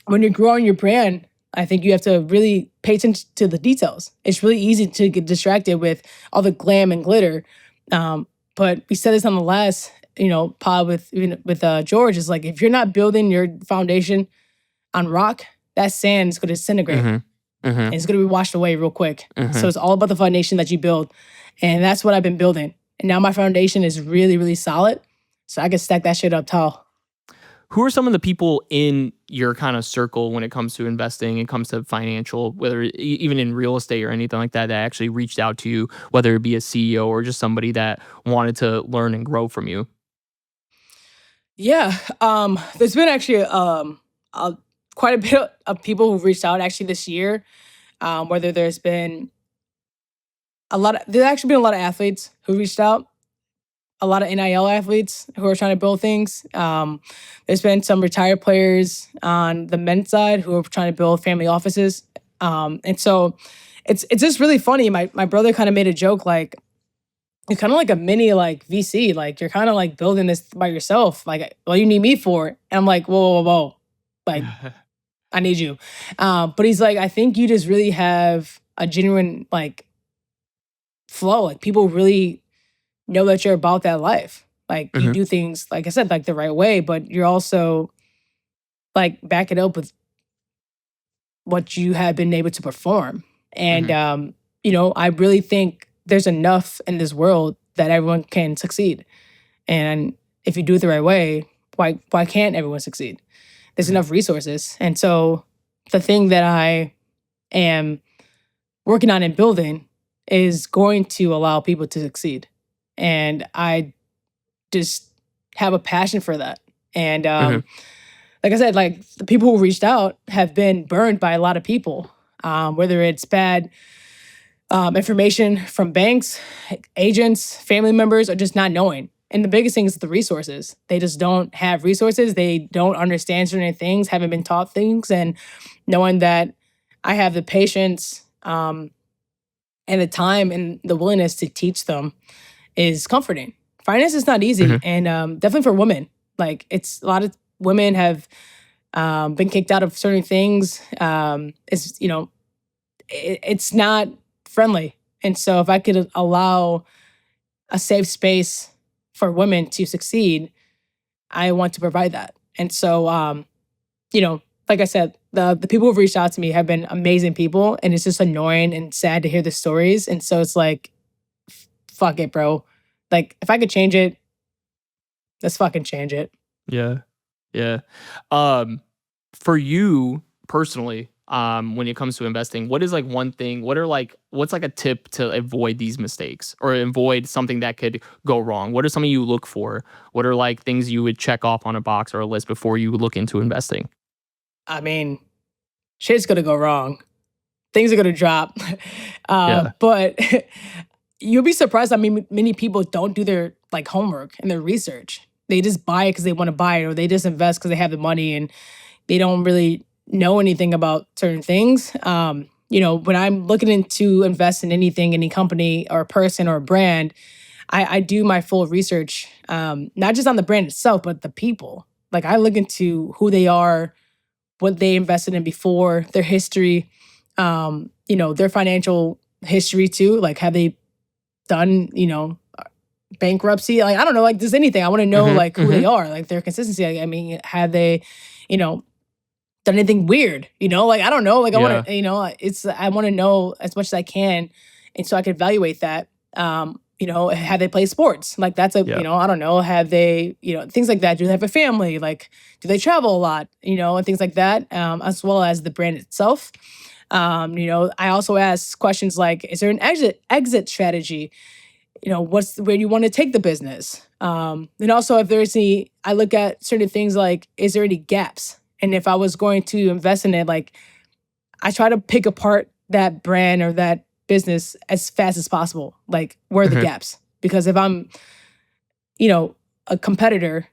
when you're growing your brand, I think you have to really pay attention to the details. It's really easy to get distracted with all the glam and glitter. Um, but we said this on the last, pod with George, is like if you're not building your foundation on rock, that sand is going to disintegrate Hmm. Hmm. and it's going to be washed away real quick. So Hmm. it's all about the foundation that you build. And that's what I've been building. And now my foundation is really, really solid. So I can stack that shit up tall. Who are some of the people in your kind of circle when it comes to investing, it comes to financial, whether even in real estate or anything like that, that actually reached out to you, whether it be a CEO or just somebody that wanted to learn and grow from you? Yeah. There's been actually uh, quite a bit of people who've reached out actually this year. Whether there's been there's actually been a lot of athletes who reached out, a lot of NIL athletes who are trying to build things. There's been some retired players on the men's side who are trying to build family offices. And so it's just really funny. My brother kind of made a joke like, you're kind of like a mini like VC. Like you're kind of like building this by yourself. Like, well, you need me for it. And I'm like, whoa, whoa, whoa. Like, I need you. But he's like, I think you just really have a genuine like flow. Like people really know that you're about that life. Like you Mhm, do things, like I said, like the right way, but you're also like back it up with what you have been able to perform. And mhm, I really think there's enough in this world that everyone can succeed. And if you do it the right way, why can't everyone succeed? There's mhm, enough resources. And so the thing that I am working on and building is going to allow people to succeed. And I just have a passion for that. And mhm, like I said, like the people who reached out have been burned by a lot of people, whether it's bad information from banks, agents, family members, or just not knowing. And the biggest thing is the resources. They just don't have resources. They don't understand certain things, haven't been taught things. And knowing that I have the patience and the time and the willingness to teach them is comforting. Finance is not easy. mhm. And definitely for women. Like it's a lot of women have been kicked out of certain things. It's not friendly. And so if I could allow a safe space for women to succeed, I want to provide that. And so, like I said, the people who've reached out to me have been amazing people, and it's just annoying and sad to hear the stories. And so it's like, fuck it, bro. Like if I could change it, let's fucking change it. Yeah. Yeah. Um, for you personally, when it comes to investing, what is like one thing, what's like a tip to avoid these mistakes or avoid something that could go wrong? What are something you look for? What are like things you would check off on a box or a list before you look into investing? I mean, shit's gonna go wrong. Things are gonna drop. Yeah. But you'll be surprised how many people don't do their like homework and their research. They just buy it because they want to buy it, or they just invest because they have the money and they don't really know anything about certain things. When I'm looking into invest in anything, any company or person or brand, I do my full research, not just on the brand itself, but the people. Like I look into who they are, what they invested in before, their history, their financial history too. Like have they done, bankruptcy? Like I don't know, like just anything. I want to know Mm-hmm. like who they Mm-hmm. are, like their consistency. Like, I mean, have they, you know, done anything weird? Like I don't know. Like I want Yeah. to, I want to know as much as I can, and so I can evaluate that. Have they played sports? Like that's a, Yeah. I don't know. Have they, things like that? Do they have a family? Like, do they travel a lot? And things like that, as well as the brand itself. I also ask questions like, is there an exit strategy? What's where you want to take the business? And also if there's any, I look at certain things like, is there any gaps? And if I was going to invest in it, like I try to pick apart that brand or that business as fast as possible. Like where are the Mm-hmm. gaps? Because if I'm, you know, a competitor,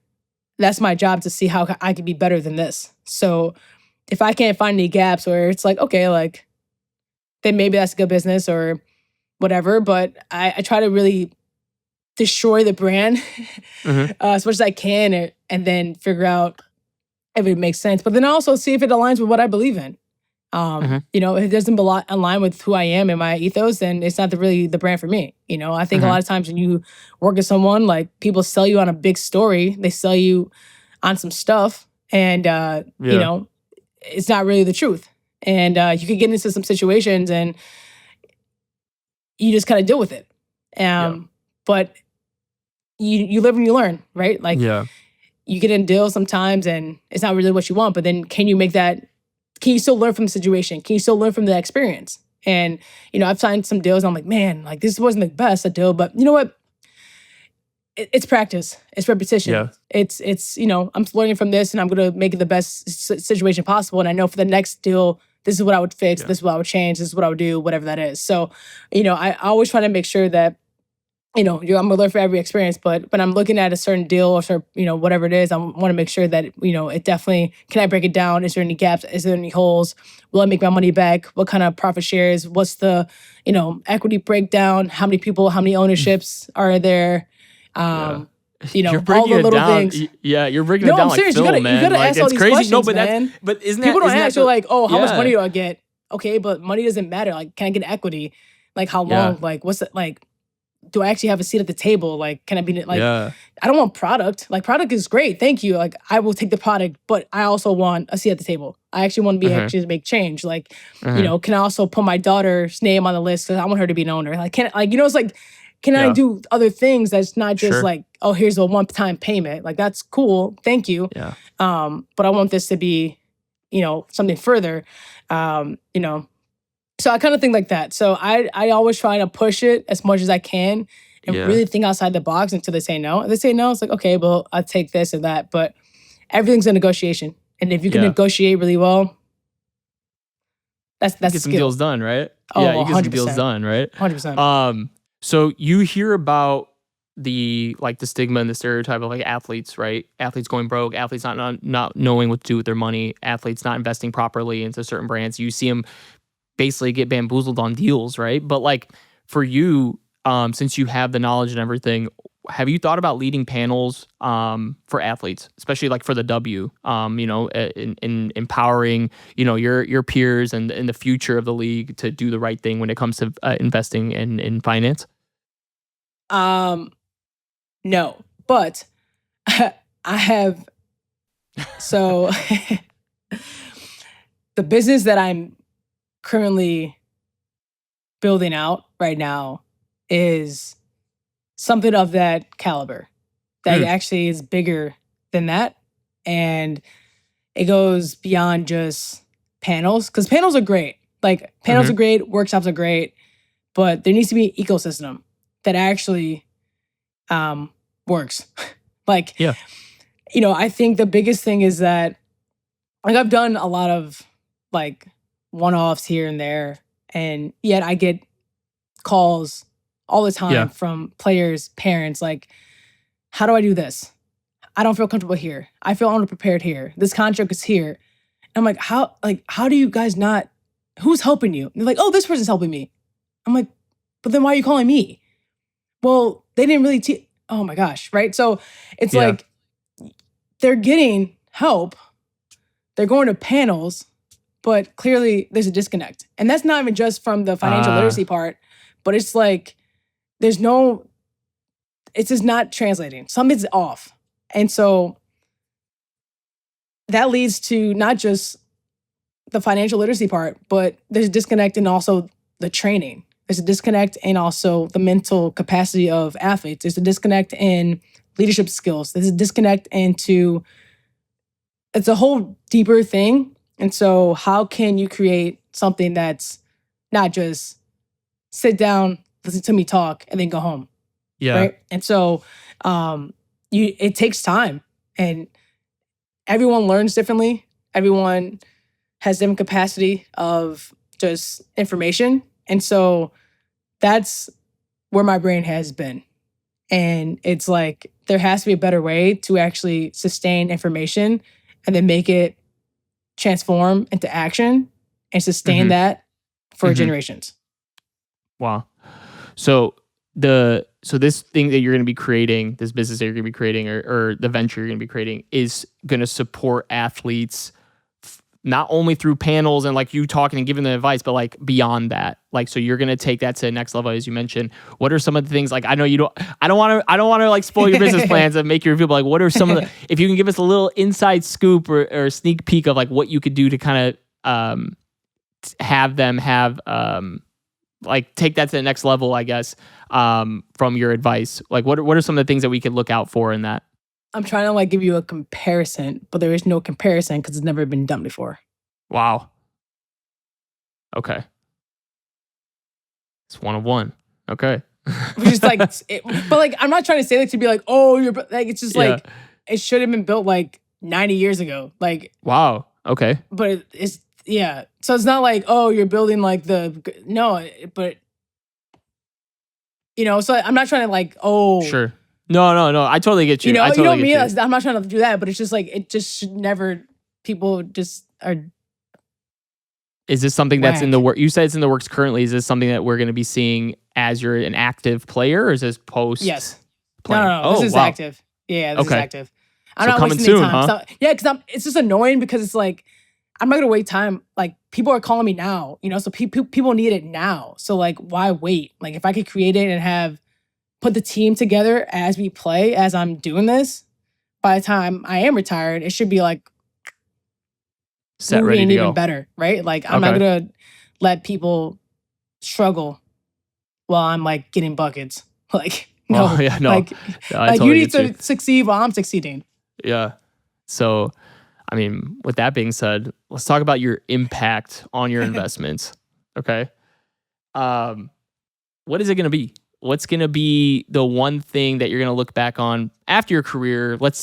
that's my job to see how I can be better than this. So if I can't find any gaps where it's like, okay, like then maybe that's a good business or whatever. But I try to really destroy the brand Mm-hmm. as much as I can, and then figure out if it makes sense. But then also see if it aligns with what I believe in. Mm-hmm. If it doesn't align with who I am and my ethos, then it's not really the brand for me. I think a Mm-hmm. lot of times when you work with someone, like people sell you on a big story, they sell you on some stuff, and Yeah. it's not really the truth. And you could get into some situations, and you just kind of deal with it. Yeah. But you live and you learn, right? Like Yeah. you get in deals sometimes, and it's not really what you want. But then, can you make that? Can you still learn from the situation? Can you still learn from the experience? And I've signed some deals. And I'm like, man, like this wasn't the best a deal, but you know what? It's practice. It's repetition. Yeah. It's I'm learning from this, and I'm gonna make it the best situation possible. And I know for the next deal, this is what I would fix. Yeah. This is what I would change. This is what I would do. Whatever that is. So, I always try to make sure that I'm gonna learn for every experience, but when I'm looking at a certain deal or whatever it is, I want to make sure that, it definitely, can I break it down? Is there any gaps? Is there any holes? Will I make my money back? What kind of profit shares? What's the, equity breakdown? How many people, how many ownerships are there? Yeah. Um, You're all breaking the it little down. things. Yeah, you're breaking it No, down I'm like serious. film, You man. gotta Like ask all it's these crazy. No, questions, but that's man. but isn't People that don't isn't that ask. You're the like, oh, how much money yeah. do I get? Okay, but money doesn't matter. Like, can I get equity? Like, how Yeah. long? Like, what's it like? Do I actually have a seat at the table? Like, can I be like, Yeah. I don't want product. Like, product is great. Thank you. Like, I will take the product, but I also want a seat at the table. I actually want to be Uh-huh. actually to make change. Like, Uh-huh. can I also put my daughter's name on the list because I want her to be an owner? Like, it's like, can I Yeah. do other things that's not just Sure. like, oh, here's a one-time payment. Like, that's cool. Thank you. Yeah. But I want this to be, something further. So I kind of think like that. So I always try to push it as much as I can and Yeah. really think outside the box until they say no. If they say no, it's like, okay, well, I'll take this and that. But everything's a negotiation. And if you can Yeah. negotiate really well, You that's a get some deals skill. done, right? Yeah, Oh, you get some deals 100%. done, right? 100%. So you hear about the stigma and the stereotype of like athletes, right? Athletes going broke, athletes not knowing what to do with their money, athletes not investing properly into certain brands. You see them basically get bamboozled on deals, right? But like for you, since you have the knowledge and everything, have you thought about leading panels for athletes, especially like for the W? In empowering your peers and in the future of the league to do the right thing when it comes to investing in finance. Um, no, but I have, so the business that I'm currently building out right now is something of that caliber that Hmm. actually is bigger than that. And it goes beyond just panels because panels are great. Like, panels Mm-hmm. are great, workshops are great, but there needs to be an ecosystem that actually works. Like, Yeah. I think the biggest thing is that, like, I've done a lot of like one-offs here and there, and yet I get calls all the time Yeah. from players, parents, like, how do I do this? I don't feel comfortable here. I feel underprepared here. This contract is here. I'm like, how do you guys not, who's helping you? And they're like, oh, this person's helping me. I'm like, but then why are you calling me? Well, they didn't really teach. Oh my gosh. Right. So it's Yeah. like they're getting help. They're going to panels, but clearly there's a disconnect. And that's not even just from the financial literacy part, but it's like, it's just not translating. Something's off. And so that leads to not just the financial literacy part, but there's a disconnect in also the training. There's a disconnect in also the mental capacity of athletes. There's a disconnect in leadership skills. There's a disconnect into, it's a whole deeper thing. And so how can you create something that's not just sit down, listen to me talk, and then go home? Yeah. Right. And so it takes time, and everyone learns differently. Everyone has different capacity of just information. And so that's where my brain has been. And it's like, there has to be a better way to actually sustain information and then make it transform into action and sustain Mm-hmm. that for Mm-hmm. generations. Wow. So this thing that you're going to be creating, this business that you're going to be creating, or the venture you're going to be creating, is going to support athletes not only through panels and like you talking and giving them advice, but like beyond that. Like, so you're going to take that to the next level, as you mentioned. What are some of the things, like, I know I don't want to like spoil your business plans and make you reveal, but like, what are some of the, if you can give us a little inside scoop or sneak peek of like what you could do to kind of have them like take that to the next level, I guess, from your advice. Like, what are some of the things that we could look out for in that? I'm trying to like give you a comparison, but there is no comparison because it's never been done before. Wow. Okay. It's one of one. Okay. Which is like, but like, I'm not trying to say that to be like, oh, you're like, it's just like, it should have been built like 90 years ago. Like, wow. Okay. But it's, yeah. So it's not like, oh, you're building like but So I'm not trying to like, oh, Sure. No. I totally get you. I you totally know get me. you. I'm not trying to do that, but it's just like it just should never. People just are. Is this something that's in Whack. the work? You said it's in the works currently. Is this something that we're going to be seeing as you're an active player, or is this post? Yes. Playing? No. This is wow. active. Yeah, this is Okay. active. I'm So not coming wasting any soon, time. huh? So, yeah, because it's just annoying because it's like I'm not gonna wait time. Like people are calling me now, so people need it now. So like, why wait? Like if I could create it and put the team together as we play, as I'm doing this, by the time I am retired, it should be like Set, ready moving to even go. better, right? Like I'm not Okay. gonna let people struggle while I'm like getting buckets. Like no, Well, yeah, no. like I like you totally need get you. to succeed while I'm succeeding. Yeah. So, I mean, with that being said, let's talk about your impact on your investments. Okay. What is it going to be? What's going to be the one thing that you're going to look back on after your career? Let's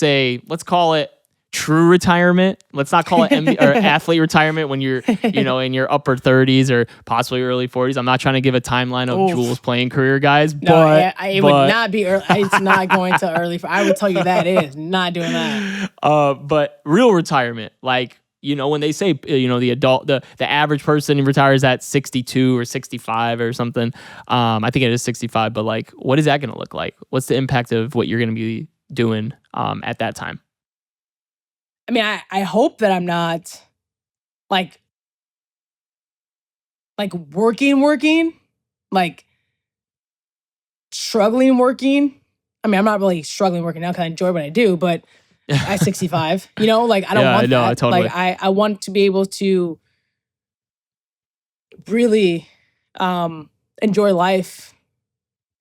call it true retirement. Let's not call it or athlete retirement when you're, in your upper 30s or possibly early 40s. I'm not trying to give a timeline of Oof. Jewell's playing career, guys, No, but it would not be early. It's not going to early. I would tell you that it is not doing that. But real retirement, like, when they say, the adult, the average person retires at 62 or 65 or something. I think it is 65, but like, what is that going to look like? What's the impact of what you're going to be doing at that time? I mean, I hope that I'm not like working, like struggling working. I mean, I'm not really struggling working now because I enjoy what I do, but at 65, like I don't want that. Totally. Like I want to be able to really enjoy life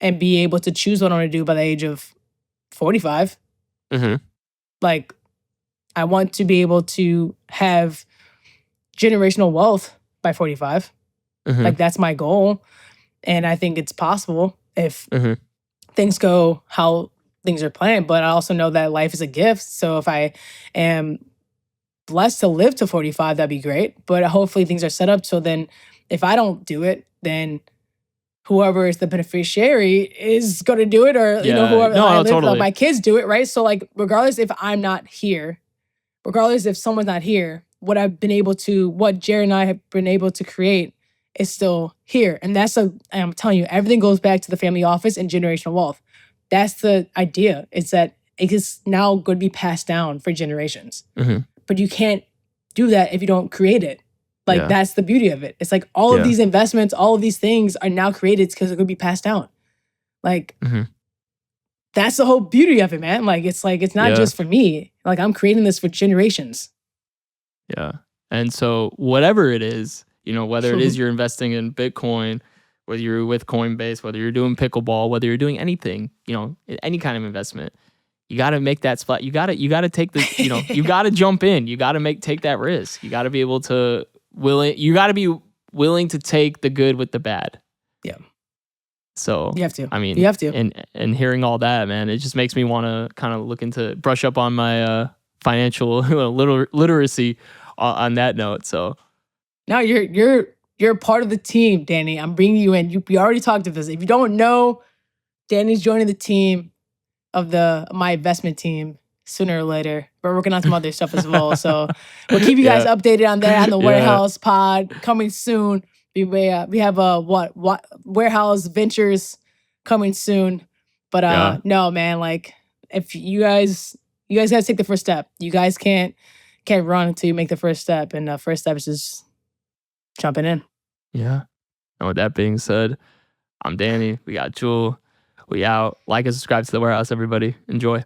and be able to choose what I want to do by the age of 45. Mm-hmm. Like I want to be able to have generational wealth by 45. Mm-hmm. Like that's my goal. And I think it's possible if Mm-hmm. things go how things are planned. But I also know that life is a gift. So if I am blessed to live to 45, that'd be great. But hopefully things are set up so then if I don't do it, then whoever is the beneficiary is going to do it, or whoever totally. my kids do it, right? So like regardless if I'm not here, regardless if someone's not here, what Jared and I have been able to create is still here. And I'm telling you, everything goes back to the family office and generational wealth. That's the idea. It's that it is now going to be passed down for generations. Mm-hmm. But you can't do that if you don't create it. Like that's the beauty of it. It's like all of these investments, all of these things are now created because they're going to be passed down. Like that's the whole beauty of it, man. Like it's not just for me. Like I'm creating this for generations. Yeah. And so whatever it is, whether it is you're investing in Bitcoin, whether you're with Coinbase, whether you're doing pickleball, whether you're doing anything, any kind of investment, you got to make that spot. You got to take the, you got to jump in. You got to take that risk. You got to be able to you got to be willing to take the good with the bad. Yeah. So you have to. I mean, you have to. And hearing all that, man, it just makes me want to kind of brush up on my financial literacy on that note. So now you're part of the team, Danny. I'm bringing you in. We already talked about this. If you don't know, Danny's joining the team of my investment team sooner or later. We're working on some other stuff as well. So we'll keep you guys updated on that on the Warehouse Pod coming soon. We have Warehouse Ventures coming soon. But no, man, like if you guys have to take the first step. You guys can't run until you make the first step. And the first step is just jumping in. Yeah. And with that being said, I'm Danny. We got Jewell. We out. Like and subscribe to the Warehouse, everybody. Enjoy.